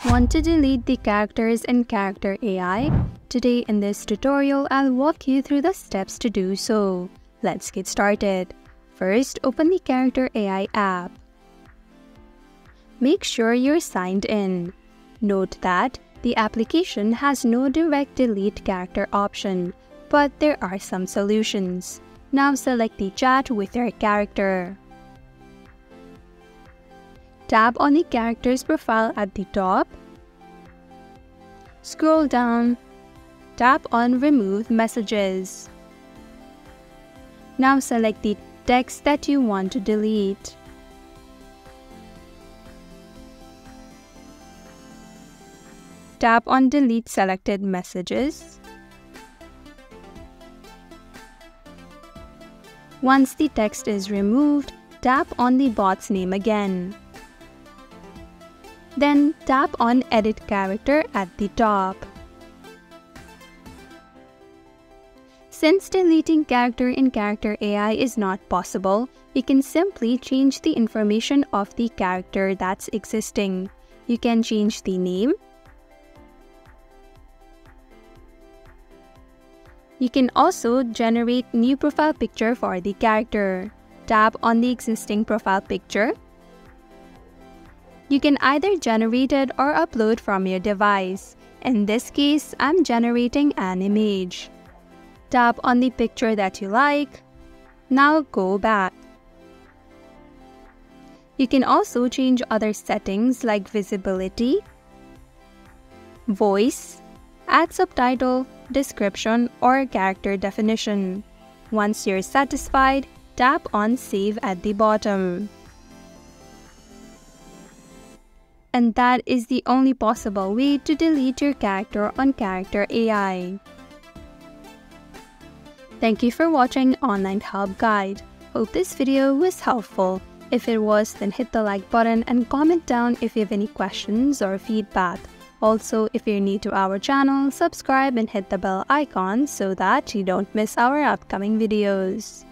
Want to delete the characters in Character.AI? Today in this tutorial, I'll walk you through the steps to do so. Let's get started. First, open the Character.AI app. Make sure you're signed in. Note that the application has no direct delete character option, but there are some solutions. Now select the chat with your character. Tap on the character's profile at the top. Scroll down. Tap on Remove Messages. Now select the text that you want to delete. Tap on Delete Selected Messages. Once the text is removed, tap on the bot's name again. Then tap on Edit Character at the top. Since deleting character in Character.AI is not possible, you can simply change the information of the character that's existing. You can change the name. You can also generate new profile picture for the character. Tap on the existing profile picture. You can either generate it or upload from your device. In this case, I'm generating an image. Tap on the picture that you like. Now go back. You can also change other settings like visibility, voice, add subtitle, description, or character definition. Once you're satisfied, tap on Save at the bottom. And that is the only possible way to delete your character on Character.AI. Thank you for watching Online Help Guide. Hope this video was helpful. If it was, then hit the like button and comment down if you have any questions or feedback. Also, if you're new to our channel, subscribe and hit the bell icon so that you don't miss our upcoming videos.